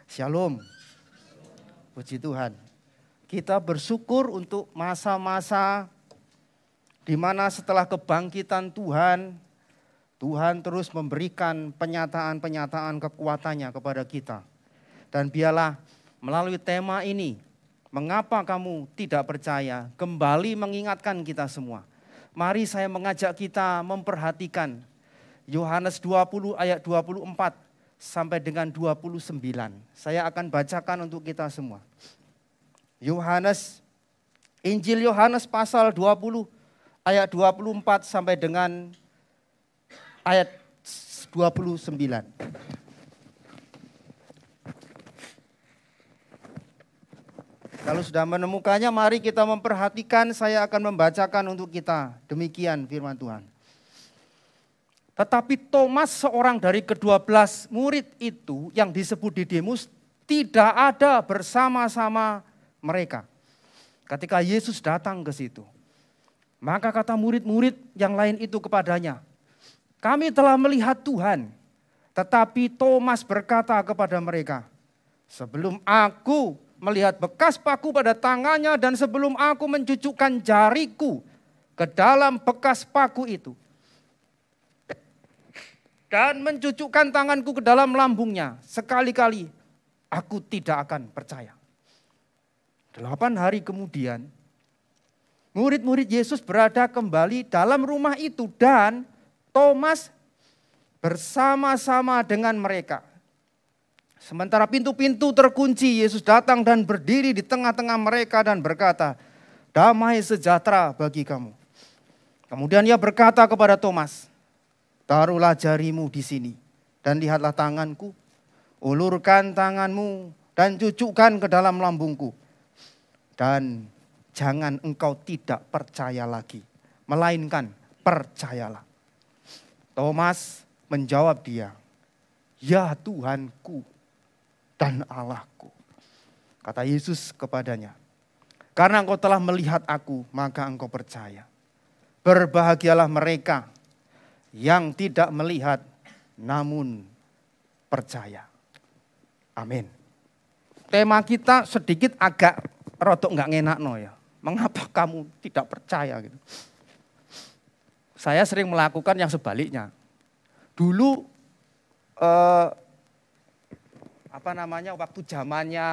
Shalom. Puji Tuhan. Kita bersyukur untuk masa-masa di mana setelah kebangkitan Tuhan, Tuhan terus memberikan penyataan-penyataan kekuatannya kepada kita. Dan biarlah melalui tema ini, mengapa kamu tidak percaya, kembali mengingatkan kita semua. Mari saya mengajak kita memperhatikan Yohanes 20 ayat 24 sampai dengan 29. Saya akan bacakan untuk kita semua. Injil Yohanes pasal 20 ayat 24 sampai dengan ayat 29. Kalau sudah menemukannya, mari kita memperhatikan, saya akan membacakan untuk kita. Demikian firman Tuhan. Tetapi Thomas, seorang dari ke-12 murid itu yang disebut Didimus, tidak ada bersama-sama mereka ketika Yesus datang ke situ. Maka kata murid-murid yang lain itu kepadanya, kami telah melihat Tuhan. Tetapi Thomas berkata kepada mereka, sebelum aku melihat bekas paku pada tangannya dan sebelum aku mencucukkan jariku ke dalam bekas paku itu dan mencucukkan tanganku ke dalam lambungnya, sekali-kali aku tidak akan percaya. 8 hari kemudian, murid-murid Yesus berada kembali dalam rumah itu dan Thomas bersama-sama dengan mereka. Sementara pintu-pintu terkunci, Yesus datang dan berdiri di tengah-tengah mereka dan berkata, damai sejahtera bagi kamu. Kemudian ia berkata kepada Thomas, taruhlah jarimu di sini dan lihatlah tanganku, ulurkan tanganmu dan cucukkan ke dalam lambungku. Dan jangan engkau tidak percaya lagi, melainkan percayalah. Thomas menjawab dia, ya Tuhanku dan Allahku. Kata Yesus kepadanya, karena engkau telah melihat aku, maka engkau percaya. Berbahagialah mereka yang tidak melihat namun percaya. Amin. Tema kita sedikit agak rodok nggak ngenakno ya. Mengapa kamu tidak percaya gitu? Saya sering melakukan yang sebaliknya. Dulu waktu zamannya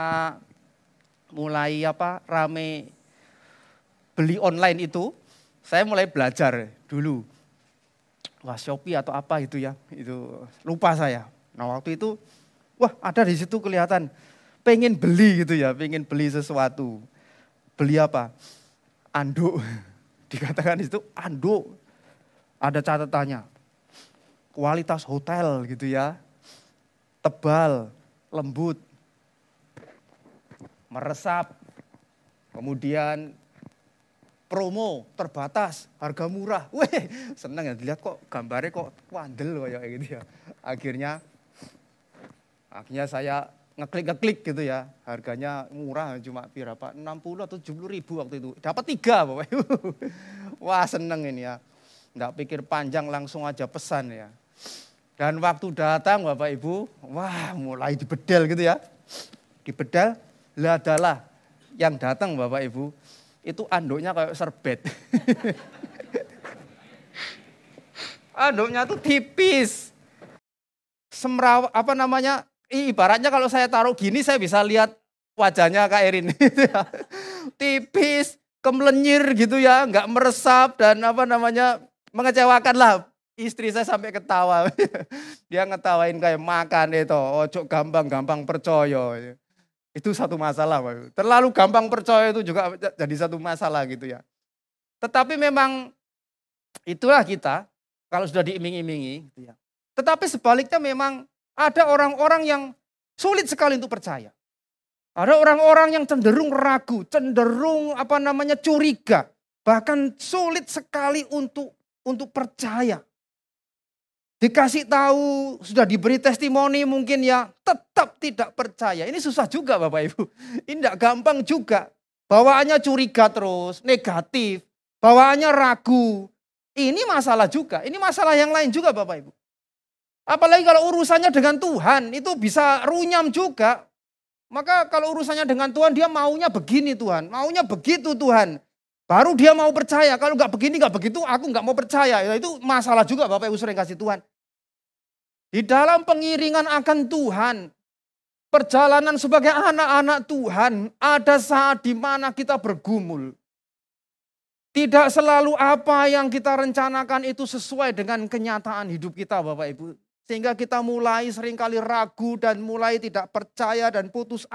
mulai rame beli online itu, saya mulai belajar dulu. Wah, Shopee atau apa itu ya, itu lupa saya. Nah waktu itu, wah ada di situ kelihatan pengen beli gitu ya, pengen beli sesuatu. Beli apa? Anduk. Dikatakan di situ anduk. Ada catatannya. Kualitas hotel gitu ya. Tebal, lembut, meresap. Kemudian promo terbatas, harga murah. Weh, seneng ya dilihat kok gambarnya kok wandel kayak gitu ya. Akhirnya saya ngeklik gitu ya. Harganya murah cuma berapa? 60 atau 70 ribu waktu itu. Dapat 3 Bapak Ibu. Wah, seneng ini ya. Enggak pikir panjang langsung aja pesan ya. Dan waktu datang Bapak Ibu, wah mulai dibedel gitu ya. Dibedel, adalah yang datang Bapak Ibu. Itu anduknya kayak serbet. Anduknya tuh tipis. Ibaratnya kalau saya taruh gini saya bisa lihat wajahnya Kak Erin. Tipis, kemelenyir gitu ya, enggak meresap dan mengecewakan lah. Istri saya sampai ketawa. Dia ngetawain kayak makan itu, ojo gampang-gampang percaya. Itu satu masalah, Pak. Terlalu gampang percaya itu juga jadi satu masalah gitu ya. Tetapi memang itulah kita kalau sudah diiming-imingi gitu ya. Tetapi sebaliknya memang ada orang-orang yang sulit sekali untuk percaya. Ada orang-orang yang cenderung ragu, cenderung curiga, bahkan sulit sekali untuk percaya. Dikasih tahu, sudah diberi testimoni mungkin ya, tetap tidak percaya. Ini susah juga Bapak Ibu. Ini tidak gampang juga. Bawaannya curiga terus, negatif. Bawaannya ragu. Ini masalah juga, ini masalah yang lain juga Bapak Ibu. Apalagi kalau urusannya dengan Tuhan, itu bisa runyam juga. Maka kalau urusannya dengan Tuhan, dia maunya begini Tuhan, maunya begitu Tuhan. Baru dia mau percaya, kalau nggak begini, nggak begitu, aku nggak mau percaya. Ya, itu masalah juga Bapak Ibu sering kasih Tuhan. Di dalam pengiringan akan Tuhan, perjalanan sebagai anak-anak Tuhan, ada saat di mana kita bergumul. Tidak selalu apa yang kita rencanakan itu sesuai dengan kenyataan hidup kita Bapak Ibu. Sehingga kita mulai seringkali ragu dan mulai tidak percaya dan putus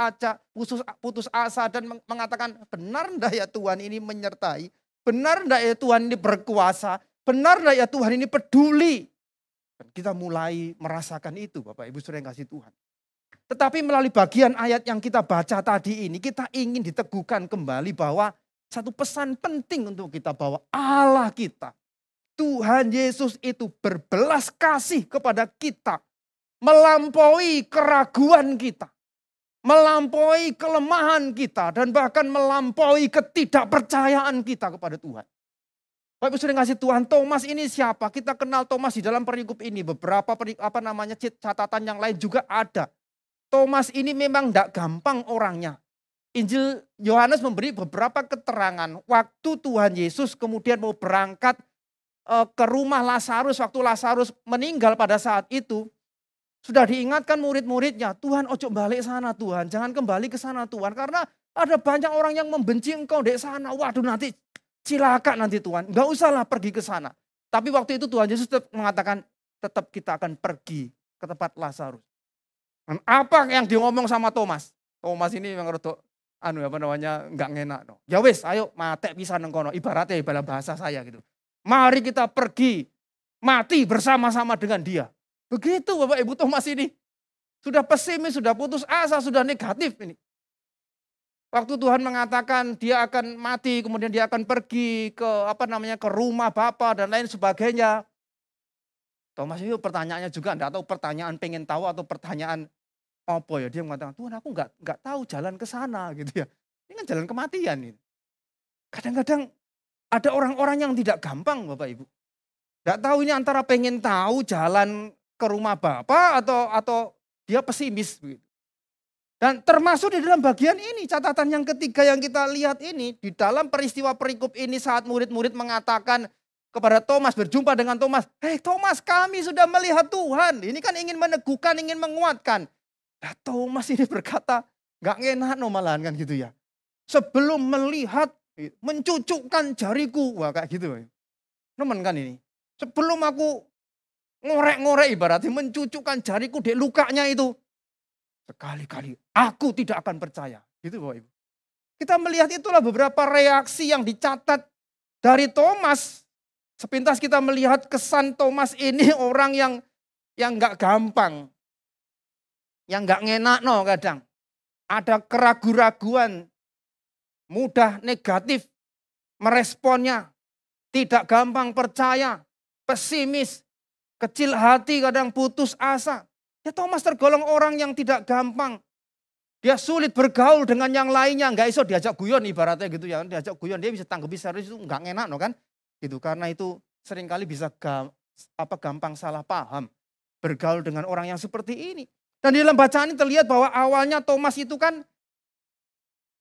asa dan mengatakan benar enggak ya Tuhan ini menyertai. Benar enggak ya Tuhan ini berkuasa. Benar enggak ya Tuhan ini peduli. Dan kita mulai merasakan itu Bapak Ibu sering kasih Tuhan. Tetapi melalui bagian ayat yang kita baca tadi ini kita ingin diteguhkan kembali bahwa satu pesan penting untuk kita bahwa Allah kita, Tuhan Yesus itu berbelas kasih kepada kita. Melampaui keraguan kita. Melampaui kelemahan kita. Dan bahkan melampaui ketidakpercayaan kita kepada Tuhan. Bapak Ibu sering kasih Tuhan, Thomas ini siapa? Kita kenal Thomas di dalam perikop ini. Beberapa catatan yang lain juga ada. Thomas ini memang tidak gampang orangnya. Injil Yohanes memberi beberapa keterangan. Waktu Tuhan Yesus kemudian mau berangkat ke rumah Lazarus. Waktu Lazarus meninggal pada saat itu. Sudah diingatkan murid-muridnya. Tuhan ojo balik sana Tuhan. Jangan kembali ke sana Tuhan. Karena ada banyak orang yang membenci engkau di sana. Waduh nanti cilaka nanti Tuhan. Enggak usahlah pergi ke sana. Tapi waktu itu Tuhan Yesus tetap mengatakan. Tetap kita akan pergi ke tempat Lazarus. Dan apa yang diomong sama Thomas? Thomas ini memang rodok enggak ngenak no. Ya wis, ayo mate pisan nang kono, ibaratnya dalam bahasa saya gitu. Mari kita pergi mati bersama-sama dengan dia. Begitu Bapak Ibu Thomas ini. Sudah pesimis, sudah putus asa, sudah negatif ini. Waktu Tuhan mengatakan dia akan mati, kemudian dia akan pergi ke ke rumah Bapa dan lain sebagainya. Thomas itu pertanyaannya juga enggak tahu pertanyaan pengen tahu atau pertanyaan apa ya, dia mengatakan, Tuhan aku enggak tahu jalan ke sana gitu ya. Ini kan jalan kematian ini. Kadang-kadang ada orang-orang yang tidak gampang Bapak Ibu. Enggak tahu ini antara pengen tahu jalan ke rumah Bapa atau dia pesimis begitu. Dan termasuk di dalam bagian ini catatan yang ketiga yang kita lihat ini di dalam peristiwa perikop ini saat murid-murid mengatakan kepada Thomas, berjumpa dengan Thomas, "Hei Thomas, kami sudah melihat Tuhan." Ini kan ingin meneguhkan, ingin menguatkan. Nah, Thomas ini berkata, gak enak no malahan kan gitu ya. Sebelum melihat, mencucukkan jariku. Wah kayak gitu. Nemen kan ini. Sebelum aku ngorek-ngorek ibaratnya mencucukkan jariku di lukanya itu. Sekali-kali aku tidak akan percaya. Gitu Bapak Ibu. Kita melihat itulah beberapa reaksi yang dicatat dari Thomas. Sepintas kita melihat kesan Thomas ini orang yang gak gampang. Yang gak ngenak no kadang. Ada keraguan-raguan, mudah negatif, meresponnya, tidak gampang percaya, pesimis, kecil hati, kadang putus asa. Ya Thomas tergolong orang yang tidak gampang. Dia sulit bergaul dengan yang lainnya, nggak iso diajak guyon ibaratnya gitu ya. Diajak guyon dia bisa tanggapi serius itu nggak enak no kan. Gitu, karena itu seringkali bisa gampang salah paham. Bergaul dengan orang yang seperti ini. Dan di dalam bacaan ini terlihat bahwa awalnya Thomas itu kan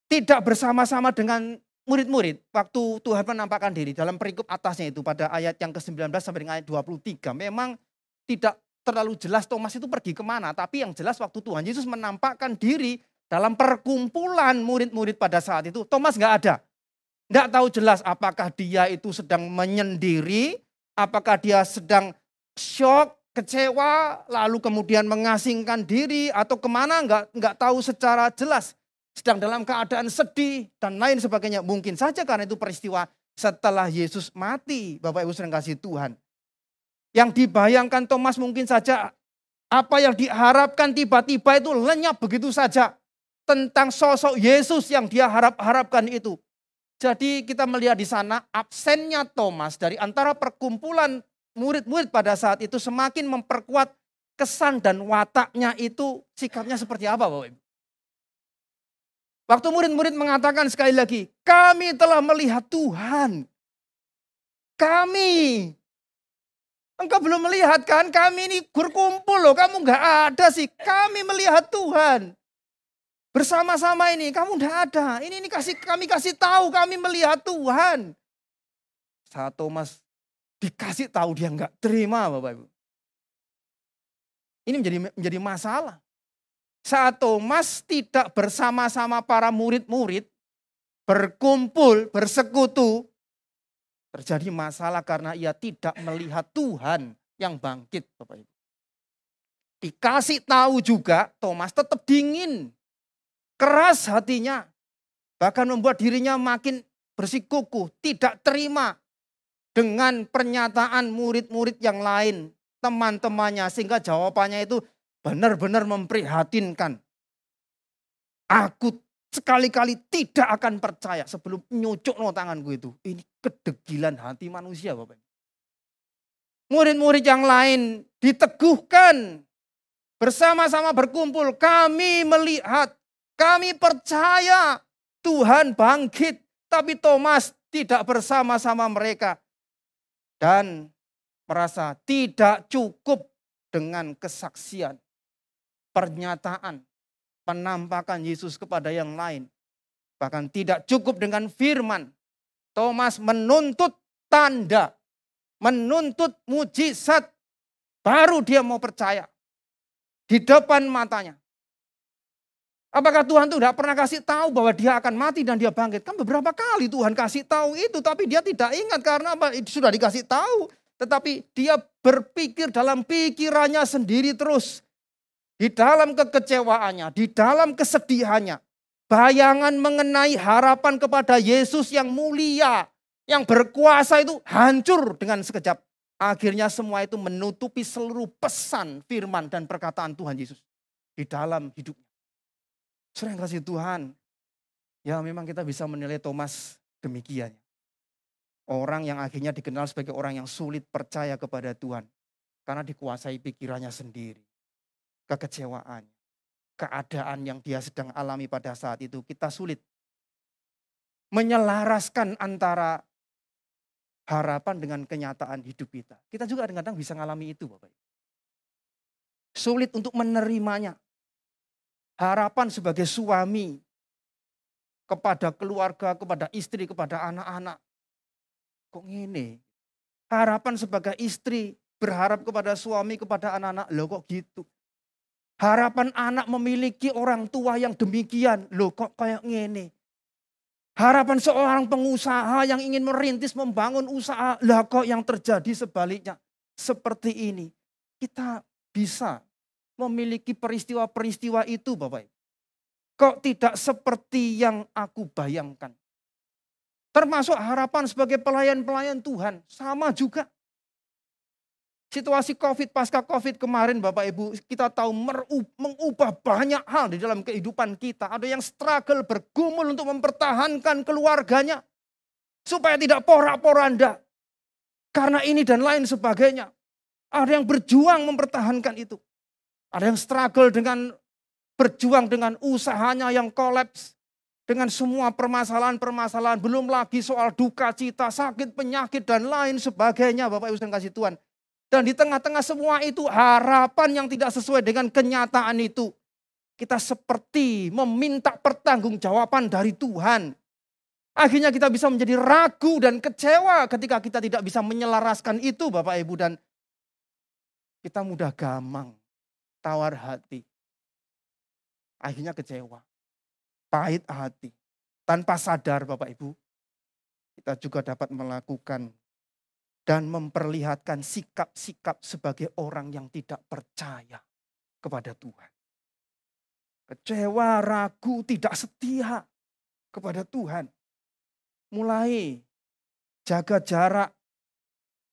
tidak bersama-sama dengan murid-murid. Waktu Tuhan menampakkan diri dalam perikop atasnya itu pada ayat yang ke-19 sampai dengan ayat 23. Memang tidak terlalu jelas Thomas itu pergi kemana. Tapi yang jelas waktu Tuhan Yesus menampakkan diri dalam perkumpulan murid-murid pada saat itu. Thomas nggak ada. Nggak tahu jelas apakah dia itu sedang menyendiri. Apakah dia sedang shock, kecewa, lalu kemudian mengasingkan diri atau kemana nggak tahu secara jelas. Sedang dalam keadaan sedih dan lain sebagainya. Mungkin saja karena itu peristiwa setelah Yesus mati. Bapak Ibu sering kasih Tuhan. Yang dibayangkan Thomas mungkin saja apa yang diharapkan tiba-tiba itu lenyap begitu saja. Tentang sosok Yesus yang dia harapkan itu. Jadi kita melihat di sana absennya Thomas dari antara perkumpulan murid-murid pada saat itu semakin memperkuat kesan dan wataknya itu sikapnya seperti apa Bapak Ibu. Waktu murid-murid mengatakan sekali lagi, kami telah melihat Tuhan. Kami. Engkau belum melihat kan, kami ini berkumpul loh, kamu gak ada sih. Kami melihat Tuhan. Bersama-sama ini, kamu tidak ada. Ini kami kasih tahu, kami melihat Tuhan. Saat Thomas dikasih tahu dia nggak terima, Bapak Ibu. Ini menjadi masalah. Saat Thomas tidak bersama-sama para murid-murid, berkumpul, bersekutu, terjadi masalah karena ia tidak melihat Tuhan yang bangkit, Bapak Ibu. Dikasih tahu juga, Thomas tetap dingin. Keras hatinya, bahkan membuat dirinya makin bersikukuh, tidak terima dengan pernyataan murid-murid yang lain, teman-temannya, sehingga jawabannya itu benar-benar memprihatinkan. Aku sekali-kali tidak akan percaya sebelum nyucuk no tanganku itu. Ini kedegilan hati manusia, Bapak. Murid-murid yang lain diteguhkan, bersama-sama berkumpul, kami melihat, kami percaya Tuhan bangkit. Tapi Thomas tidak bersama-sama mereka. Dan merasa tidak cukup dengan kesaksian, pernyataan, penampakan Yesus kepada yang lain. Bahkan tidak cukup dengan firman. Thomas menuntut tanda, menuntut mujizat. Baru dia mau percaya. Di depan matanya. Apakah Tuhan itu tidak pernah kasih tahu bahwa dia akan mati dan dia bangkit? Kan beberapa kali Tuhan kasih tahu itu, tapi dia tidak ingat karena apa? Itu sudah dikasih tahu. Tetapi dia berpikir dalam pikirannya sendiri terus. Di dalam kekecewaannya, di dalam kesedihannya. Bayangan mengenai harapan kepada Yesus yang mulia, yang berkuasa itu hancur dengan sekejap. Akhirnya semua itu menutupi seluruh pesan, firman dan perkataan Tuhan Yesus di dalam hidupnya. Saudara yang kasih Tuhan, ya memang kita bisa menilai Thomas demikian. Orang yang akhirnya dikenal sebagai orang yang sulit percaya kepada Tuhan. Karena dikuasai pikirannya sendiri. Kekecewaan, keadaan yang dia sedang alami pada saat itu. Kita sulit menyelaraskan antara harapan dengan kenyataan hidup kita. Kita juga kadang-kadang bisa mengalami itu, Bapak. Sulit untuk menerimanya. Harapan sebagai suami kepada keluarga, kepada istri, kepada anak-anak. Kok gini? Harapan sebagai istri berharap kepada suami, kepada anak-anak. Loh kok gitu? Harapan anak memiliki orang tua yang demikian. Loh kok kayak gini? Harapan seorang pengusaha yang ingin merintis membangun usaha. Lah kok yang terjadi sebaliknya? Seperti ini. Kita bisa memiliki peristiwa-peristiwa itu, Bapak. Kok tidak seperti yang aku bayangkan. Termasuk harapan sebagai pelayan-pelayan Tuhan. Sama juga. Situasi COVID, pasca COVID kemarin Bapak Ibu, kita tahu mengubah banyak hal di dalam kehidupan kita. Ada yang struggle, bergumul untuk mempertahankan keluarganya. Supaya tidak porak-poranda. Karena ini dan lain sebagainya. Ada yang berjuang mempertahankan itu. Ada yang struggle dengan berjuang dengan usahanya yang kolaps. Dengan semua permasalahan-permasalahan. Belum lagi soal duka cita, sakit, penyakit dan lain sebagainya. Bapak Ibu dan kasih Tuhan. Dan di tengah-tengah semua itu harapan yang tidak sesuai dengan kenyataan itu. Kita seperti meminta pertanggungjawaban dari Tuhan. Akhirnya kita bisa menjadi ragu dan kecewa ketika kita tidak bisa menyelaraskan itu Bapak Ibu. Dan kita mudah gamang, tawar hati. Akhirnya kecewa, pahit hati. Tanpa sadar Bapak Ibu, kita juga dapat melakukan dan memperlihatkan sikap-sikap sebagai orang yang tidak percaya kepada Tuhan. Kecewa, ragu, tidak setia kepada Tuhan. Mulai jaga jarak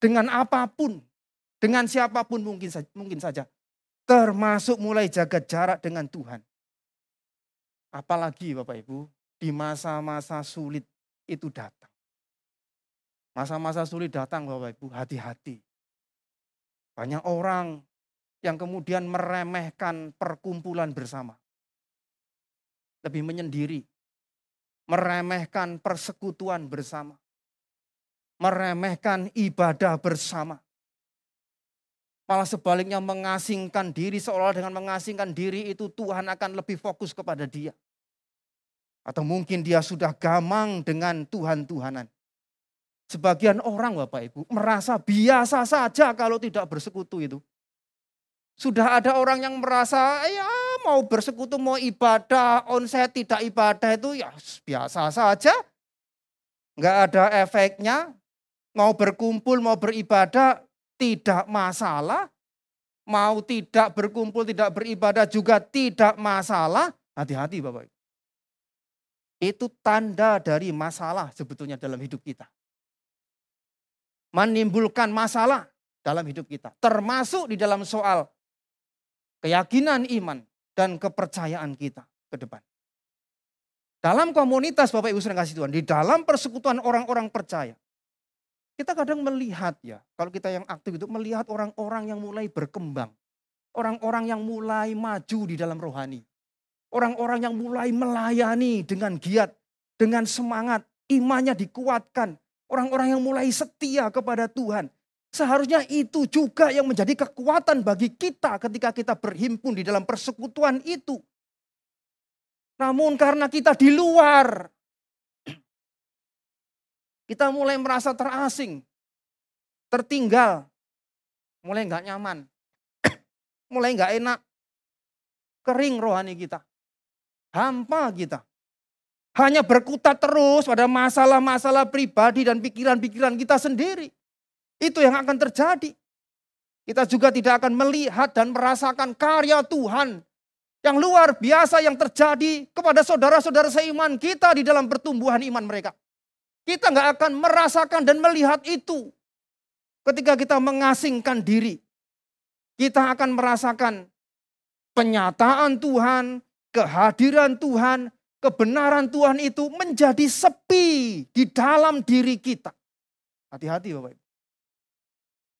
dengan apapun, dengan siapapun mungkin saja. Termasuk mulai jaga jarak dengan Tuhan. Apalagi Bapak Ibu, di masa-masa sulit itu datang. Masa-masa sulit datang Bapak Ibu, hati-hati. Banyak orang yang kemudian meremehkan perkumpulan bersama. Lebih menyendiri. Meremehkan persekutuan bersama. Meremehkan ibadah bersama. Malah sebaliknya mengasingkan diri, seolah dengan mengasingkan diri itu Tuhan akan lebih fokus kepada dia. Atau mungkin dia sudah gamang dengan Tuhan-Tuhanan. Sebagian orang Bapak Ibu merasa biasa saja kalau tidak bersekutu itu. Sudah ada orang yang merasa ya mau bersekutu, mau ibadah, onsite tidak ibadah itu ya biasa saja. Enggak ada efeknya, mau berkumpul, mau beribadah tidak masalah. Mau tidak berkumpul, tidak beribadah juga tidak masalah. Hati-hati Bapak Ibu. Itu tanda dari masalah sebetulnya dalam hidup kita. Menimbulkan masalah dalam hidup kita. Termasuk di dalam soal keyakinan iman dan kepercayaan kita ke depan. Dalam komunitas Bapak Ibu saudara kasih Tuhan, di dalam persekutuan orang-orang percaya. Kita kadang melihat ya, kalau kita yang aktif itu melihat orang-orang yang mulai berkembang. Orang-orang yang mulai maju di dalam rohani. Orang-orang yang mulai melayani dengan giat, dengan semangat, imannya dikuatkan. Orang-orang yang mulai setia kepada Tuhan. Seharusnya itu juga yang menjadi kekuatan bagi kita ketika kita berhimpun di dalam persekutuan itu. Namun karena kita di luar, kita mulai merasa terasing, tertinggal, mulai nggak nyaman, mulai nggak enak, kering rohani kita, hampa kita. Hanya berkutat terus pada masalah-masalah pribadi dan pikiran-pikiran kita sendiri. Itu yang akan terjadi. Kita juga tidak akan melihat dan merasakan karya Tuhan yang luar biasa yang terjadi kepada saudara-saudara seiman kita di dalam pertumbuhan iman mereka. Kita nggak akan merasakan dan melihat itu ketika kita mengasingkan diri. Kita akan merasakan penyataan Tuhan, kehadiran Tuhan, kebenaran Tuhan itu menjadi sepi di dalam diri kita. Hati-hati Bapak Ibu.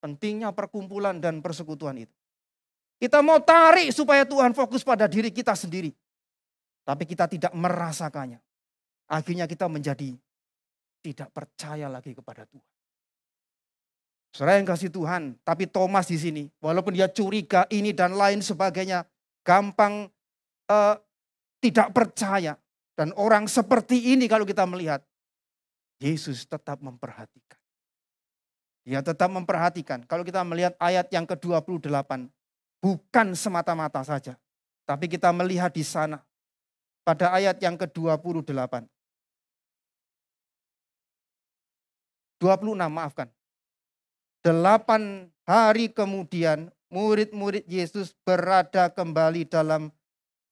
Pentingnya perkumpulan dan persekutuan itu. Kita mau tarik supaya Tuhan fokus pada diri kita sendiri. Tapi kita tidak merasakannya. Akhirnya kita menjadi tidak percaya lagi kepada Tuhan. Saudara yang kasih Tuhan, tapi Thomas di sini, walaupun dia curiga ini dan lain sebagainya, gampang tidak percaya. Dan orang seperti ini kalau kita melihat, Yesus tetap memperhatikan. Dia tetap memperhatikan. Kalau kita melihat ayat yang ke-28, bukan semata-mata saja. Tapi kita melihat di sana, pada ayat yang ke-28. 26 maafkan. 8 hari kemudian murid-murid Yesus berada kembali dalam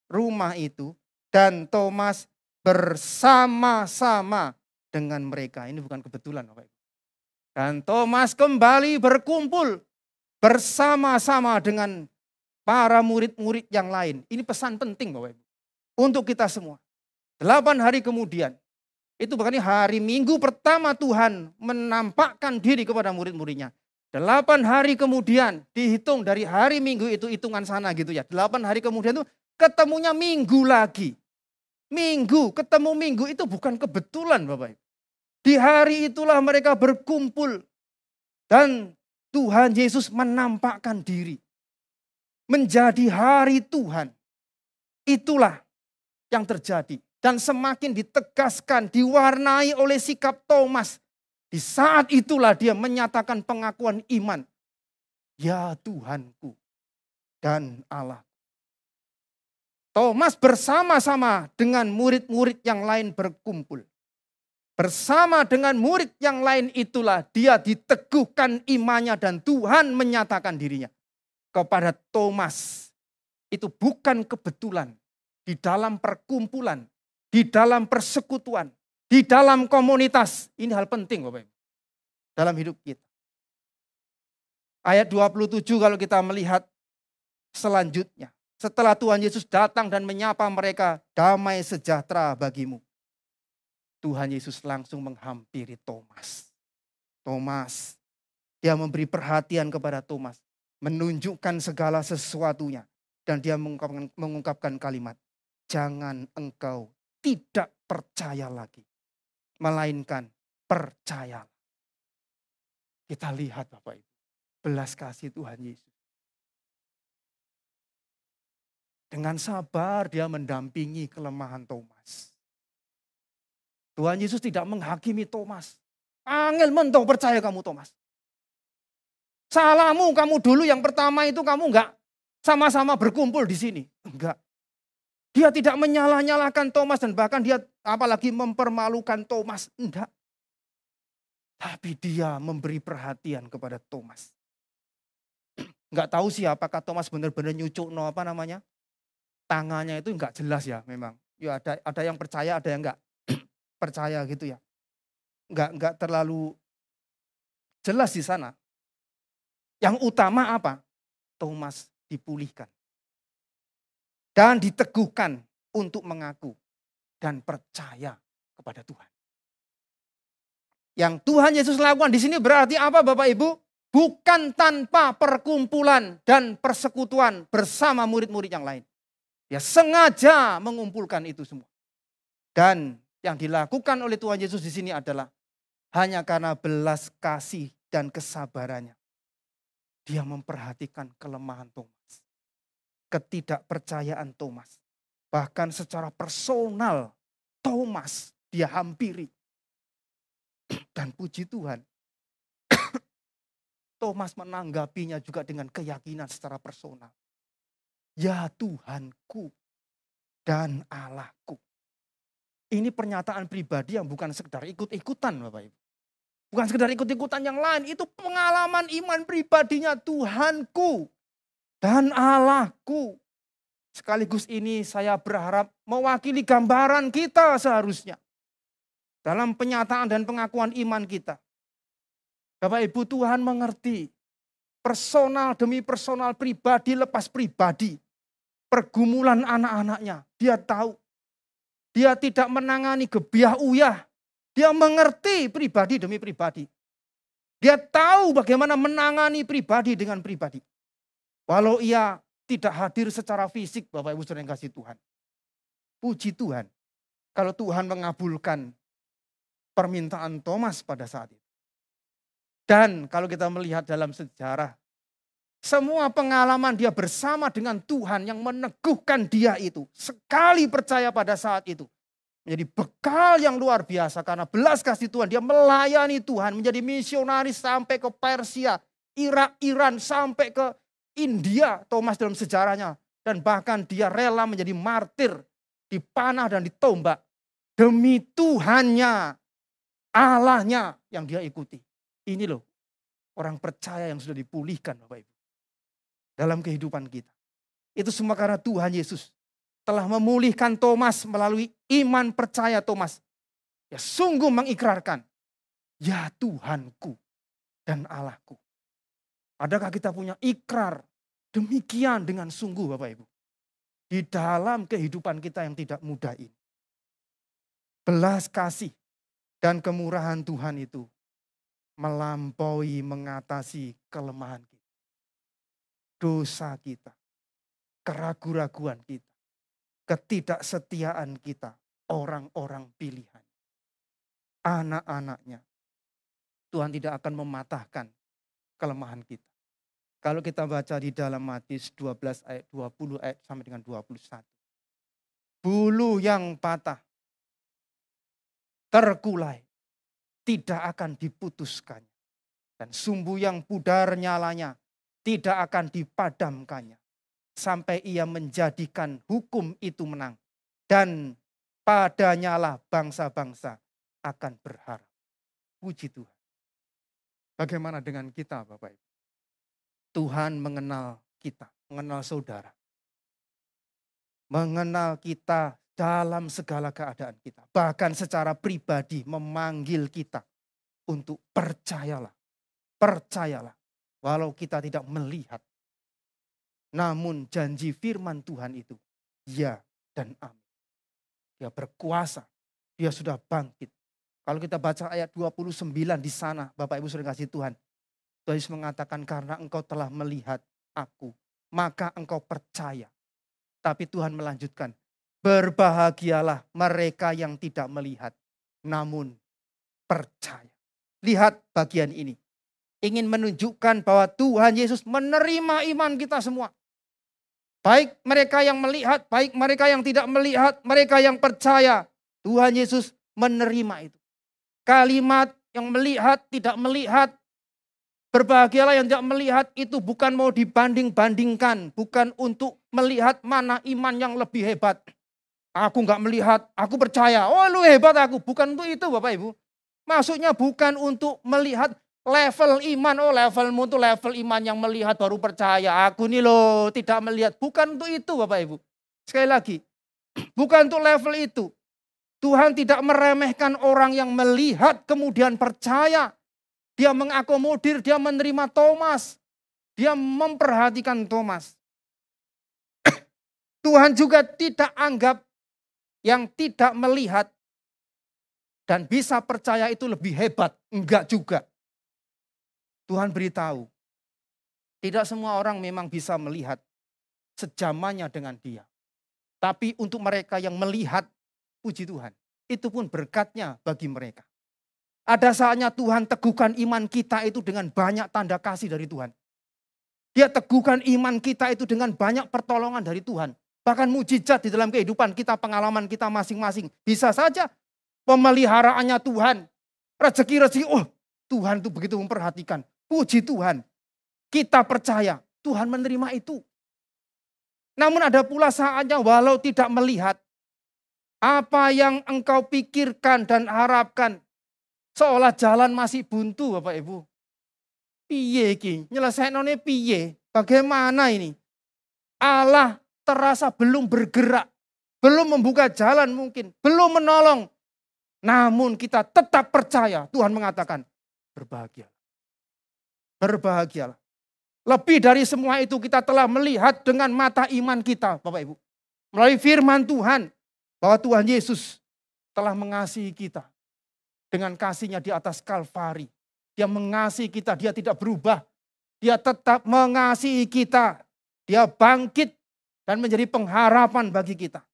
rumah itu. Dan Thomas bersama-sama dengan mereka. Ini bukan kebetulan Bapak Ibu. Dan Thomas kembali berkumpul bersama-sama dengan para murid-murid yang lain. Ini pesan penting Bapak Ibu. Untuk kita semua. 8 hari kemudian. Itu bukan hari Minggu pertama Tuhan menampakkan diri kepada murid-muridnya. 8 hari kemudian dihitung dari hari Minggu itu hitungan sana gitu ya. 8 hari kemudian itu ketemunya Minggu lagi. Minggu, ketemu Minggu itu bukan kebetulan Bapak Ibu. Di hari itulah mereka berkumpul. Dan Tuhan Yesus menampakkan diri. Menjadi hari Tuhan. Itulah yang terjadi. Dan semakin ditegaskan, diwarnai oleh sikap Thomas. Di saat itulah dia menyatakan pengakuan iman. Ya Tuhanku dan Allah. Thomas bersama-sama dengan murid-murid yang lain berkumpul. Bersama dengan murid yang lain itulah dia diteguhkan imannya dan Tuhan menyatakan dirinya. Kepada Thomas itu bukan kebetulan. Di dalam perkumpulan, di dalam persekutuan, di dalam komunitas. Ini hal penting Bapak Ibu. Dalam hidup kita. Ayat 27 kalau kita melihat selanjutnya. Setelah Tuhan Yesus datang dan menyapa mereka, damai sejahtera bagimu. Tuhan Yesus langsung menghampiri Thomas. Thomas, dia memberi perhatian kepada Thomas. Menunjukkan segala sesuatunya. Dan dia mengungkapkan kalimat, jangan engkau tidak percaya lagi. Melainkan percaya. Kita lihat Bapak Ibu. Belas kasih Tuhan Yesus. Dengan sabar dia mendampingi kelemahan Thomas. Tuhan Yesus tidak menghakimi Thomas. Angel mentoh percaya kamu Thomas. Salahmu kamu dulu yang pertama itu kamu enggak sama-sama berkumpul di sini. Enggak. Dia tidak menyalah-nyalahkan Thomas dan bahkan dia apalagi mempermalukan Thomas. Enggak. Tapi dia memberi perhatian kepada Thomas. Enggak tahu sih apakah Thomas benar-benar nyucuk tangannya itu enggak jelas ya memang. Ya ada yang percaya, ada yang enggak percaya gitu ya. Enggak terlalu jelas di sana. Yang utama apa? Thomas dipulihkan. Dan diteguhkan untuk mengaku dan percaya kepada Tuhan. Yang Tuhan Yesus lakukan di sini berarti apa Bapak Ibu? Bukan tanpa perkumpulan dan persekutuan bersama murid-murid yang lain. Dia sengaja mengumpulkan itu semua. Dan yang dilakukan oleh Tuhan Yesus di sini adalah hanya karena belas kasih dan kesabarannya. Dia memperhatikan kelemahan Thomas. Ketidakpercayaan Thomas. Bahkan secara personal Thomas dia hampiri. Dan puji Tuhan, Thomas menanggapinya juga dengan keyakinan secara personal. Ya Tuhanku dan Allahku. Ini pernyataan pribadi yang bukan sekedar ikut-ikutan Bapak Ibu. Bukan sekedar ikut-ikutan yang lain. Itu pengalaman iman pribadinya Tuhanku dan Allahku. Sekaligus ini saya berharap mewakili gambaran kita seharusnya. Dalam penyataan dan pengakuan iman kita. Bapak Ibu Tuhan mengerti. Personal demi personal, pribadi lepas pribadi. Pergumulan anak-anaknya. Dia tahu. Dia tidak menangani gebiah uyah. Dia mengerti pribadi demi pribadi. Dia tahu bagaimana menangani pribadi dengan pribadi. Walau ia tidak hadir secara fisik, Bapak Ibu Saudara yang kasih Tuhan. Puji Tuhan. Kalau Tuhan mengabulkan permintaan Thomas pada saat itu. Dan kalau kita melihat dalam sejarah, semua pengalaman dia bersama dengan Tuhan yang meneguhkan dia itu. Sekali percaya pada saat itu. Menjadi bekal yang luar biasa karena belas kasih Tuhan. Dia melayani Tuhan, menjadi misionaris sampai ke Persia, Irak, Iran, sampai ke India. Thomas dalam sejarahnya. Dan bahkan dia rela menjadi martir, dipanah dan ditombak. Demi Tuhannya, Allahnya yang dia ikuti. Ini loh, orang percaya yang sudah dipulihkan Bapak Ibu. Dalam kehidupan kita. Itu semua karena Tuhan Yesus telah memulihkan Thomas melalui iman percaya Thomas. Ya sungguh mengikrarkan, ya Tuhanku dan Allahku. Adakah kita punya ikrar demikian dengan sungguh Bapak Ibu? Di dalam kehidupan kita yang tidak mudah ini. Belas kasih dan kemurahan Tuhan itu melampaui mengatasi kelemahan kita. Dosa kita, keraguan-raguan kita, ketidaksetiaan kita, orang-orang pilihan. Anak-anaknya. Tuhan tidak akan mematahkan kelemahan kita. Kalau kita baca di dalam Matius 12 ayat 20 ayat sampai dengan 21. Bulu yang patah, terkulai, tidak akan diputuskannya. Dan sumbu yang pudar nyalanya tidak akan dipadamkannya. Sampai ia menjadikan hukum itu menang. Dan padanyalah bangsa-bangsa akan berharap. Puji Tuhan. Bagaimana dengan kita Bapak Ibu? Tuhan mengenal kita, mengenal saudara. Mengenal kita dalam segala keadaan kita. Bahkan secara pribadi memanggil kita untuk percayalah. Percayalah. Walau kita tidak melihat. Namun janji firman Tuhan itu ya dan amin. Dia berkuasa. Dia sudah bangkit. Kalau kita baca ayat 29 di sana. Bapak Ibu sudah kasih Tuhan. Tuhan Yesus mengatakan karena engkau telah melihat aku. Maka engkau percaya. Tapi Tuhan melanjutkan. Berbahagialah mereka yang tidak melihat. Namun percaya. Lihat bagian ini. Ingin menunjukkan bahwa Tuhan Yesus menerima iman kita semua. Baik mereka yang melihat, baik mereka yang tidak melihat, mereka yang percaya. Tuhan Yesus menerima itu. Kalimat yang melihat, tidak melihat, berbahagialah yang tidak melihat itu bukan mau dibanding-bandingkan. Bukan untuk melihat mana iman yang lebih hebat. Aku nggak melihat, aku percaya. Oh lu hebat aku. Bukan untuk itu Bapak Ibu. Maksudnya bukan untuk melihat level iman. Oh levelmu itu level iman yang melihat baru percaya. Aku nih loh tidak melihat. Bukan untuk itu Bapak Ibu. Sekali lagi. Bukan untuk level itu. Tuhan tidak meremehkan orang yang melihat kemudian percaya. Dia mengakomodir, dia menerima Thomas. Dia memperhatikan Thomas. Tuhan juga tidak anggap yang tidak melihat dan bisa percaya itu lebih hebat. Enggak juga. Tuhan beritahu, tidak semua orang memang bisa melihat sejamannya dengan dia. Tapi untuk mereka yang melihat, puji Tuhan, itu pun berkatnya bagi mereka. Ada saatnya Tuhan teguhkan iman kita itu dengan banyak tanda kasih dari Tuhan. Dia teguhkan iman kita itu dengan banyak pertolongan dari Tuhan. Bahkan mujizat di dalam kehidupan kita, pengalaman kita masing-masing. Bisa saja pemeliharaannya Tuhan. Rezeki-rezeki, oh Tuhan itu begitu memperhatikan. Puji Tuhan. Kita percaya Tuhan menerima itu. Namun ada pula saatnya walau tidak melihat. Apa yang engkau pikirkan dan harapkan. Seolah jalan masih buntu Bapak Ibu. Piye iki? Nyelesainone piye? Bagaimana ini? Allah terasa belum bergerak. Belum membuka jalan mungkin. Belum menolong. Namun kita tetap percaya. Tuhan mengatakan berbahagialah. Berbahagialah. Lebih dari semua itu kita telah melihat dengan mata iman kita Bapak Ibu. Melalui firman Tuhan. Bahwa Tuhan Yesus telah mengasihi kita. Dengan kasihnya di atas Kalvari. Dia mengasihi kita, dia tidak berubah. Dia tetap mengasihi kita. Dia bangkit dan menjadi pengharapan bagi kita.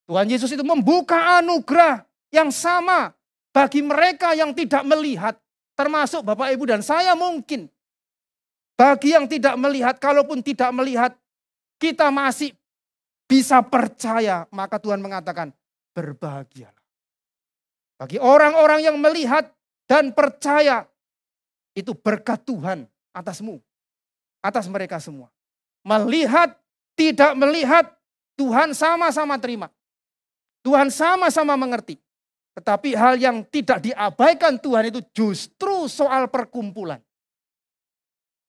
Tuhan Yesus itu membuka anugerah yang sama bagi mereka yang tidak melihat. Termasuk Bapak Ibu dan saya mungkin. Bagi yang tidak melihat, kalaupun tidak melihat, kita masih bisa percaya. Maka Tuhan mengatakan, berbahagialah. Bagi orang-orang yang melihat dan percaya, itu berkat Tuhan atasmu, atas mereka semua. Melihat, tidak melihat, Tuhan sama-sama terima. Tuhan sama-sama mengerti. Tetapi hal yang tidak diabaikan Tuhan itu justru soal perkumpulan.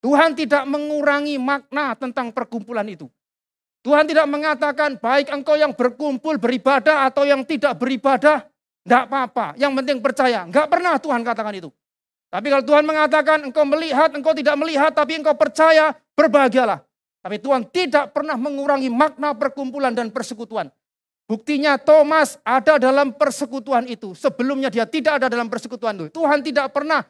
Tuhan tidak mengurangi makna tentang perkumpulan itu. Tuhan tidak mengatakan baik engkau yang berkumpul beribadah atau yang tidak beribadah, tidak apa-apa. Yang penting percaya. Enggak pernah Tuhan katakan itu. Tapi kalau Tuhan mengatakan engkau melihat, engkau tidak melihat, tapi engkau percaya, berbahagialah. Tapi Tuhan tidak pernah mengurangi makna perkumpulan dan persekutuan. Buktinya Thomas ada dalam persekutuan itu. Sebelumnya dia tidak ada dalam persekutuan itu. Tuhan tidak pernah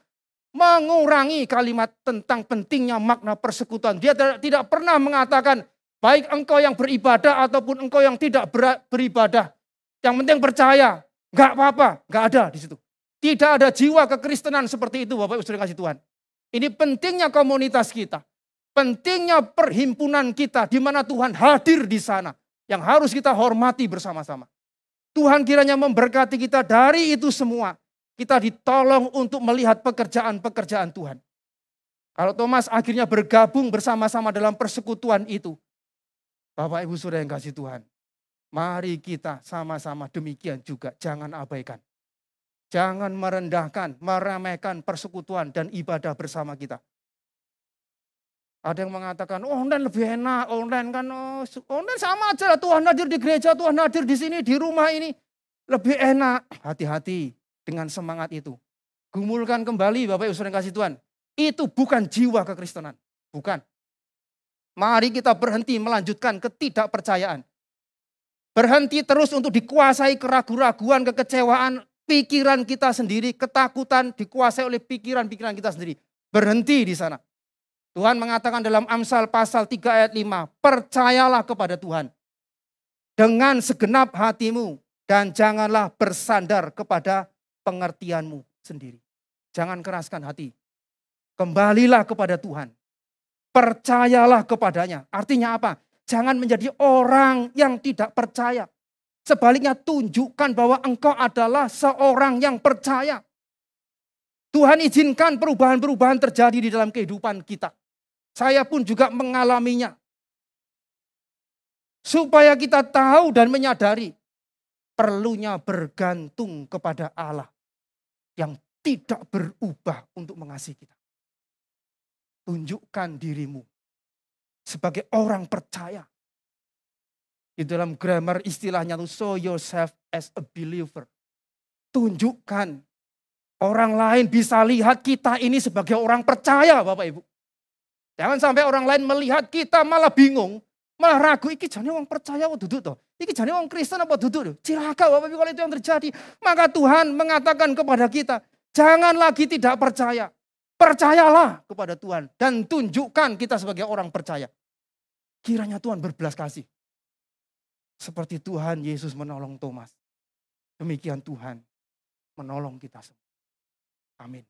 mengurangi kalimat tentang pentingnya makna persekutuan. Dia tidak pernah mengatakan baik engkau yang beribadah ataupun engkau yang tidak beribadah. Yang penting percaya. Enggak apa-apa, enggak ada di situ. Tidak ada jiwa kekristenan seperti itu Bapak Ibu saudara kasih Tuhan. Ini pentingnya komunitas kita. Pentingnya perhimpunan kita di mana Tuhan hadir di sana. Yang harus kita hormati bersama-sama. Tuhan kiranya memberkati kita dari itu semua. Kita ditolong untuk melihat pekerjaan-pekerjaan Tuhan. Kalau Thomas akhirnya bergabung bersama-sama dalam persekutuan itu. Bapak Ibu saudara yang kasih Tuhan. Mari kita sama-sama demikian juga. Jangan abaikan. Jangan merendahkan, meremehkan persekutuan dan ibadah bersama kita. Ada yang mengatakan, oh online lebih enak, online kan, online sama aja lah. Tuhan hadir di gereja, Tuhan hadir di sini, di rumah ini. Lebih enak. Hati-hati dengan semangat itu. Gumulkan kembali Bapak Ibu saudara yang kasih Tuhan. Itu bukan jiwa kekristenan. Bukan. Mari kita berhenti melanjutkan ketidakpercayaan. Berhenti terus untuk dikuasai keraguan-raguan, kekecewaan, pikiran kita sendiri, ketakutan dikuasai oleh pikiran-pikiran kita sendiri. Berhenti di sana. Tuhan mengatakan dalam Amsal pasal 3 ayat 5, percayalah kepada Tuhan dengan segenap hatimu dan janganlah bersandar kepada pengertianmu sendiri. Jangan keraskan hati. Kembalilah kepada Tuhan. Percayalah kepadanya. Artinya apa? Jangan menjadi orang yang tidak percaya. Sebaliknya tunjukkan bahwa engkau adalah seorang yang percaya. Tuhan izinkan perubahan-perubahan terjadi di dalam kehidupan kita. Saya pun juga mengalaminya. Supaya kita tahu dan menyadari perlunya bergantung kepada Allah yang tidak berubah untuk mengasihi kita. Tunjukkan dirimu sebagai orang percaya. Di dalam grammar istilahnya itu show yourself as a believer. Tunjukkan. Orang lain bisa lihat kita ini sebagai orang percaya, Bapak Ibu. Jangan sampai orang lain melihat kita malah bingung, malah ragu, iki jane wong percaya apa duduk toh? Iki jane wong Kristen apa duduk? Cilaka Bapak Ibu kalau itu yang terjadi. Maka Tuhan mengatakan kepada kita, jangan lagi tidak percaya. Percayalah kepada Tuhan dan tunjukkan kita sebagai orang percaya. Kiranya Tuhan berbelas kasih. Seperti Tuhan Yesus menolong Thomas. Demikian Tuhan menolong kita semua. Amin.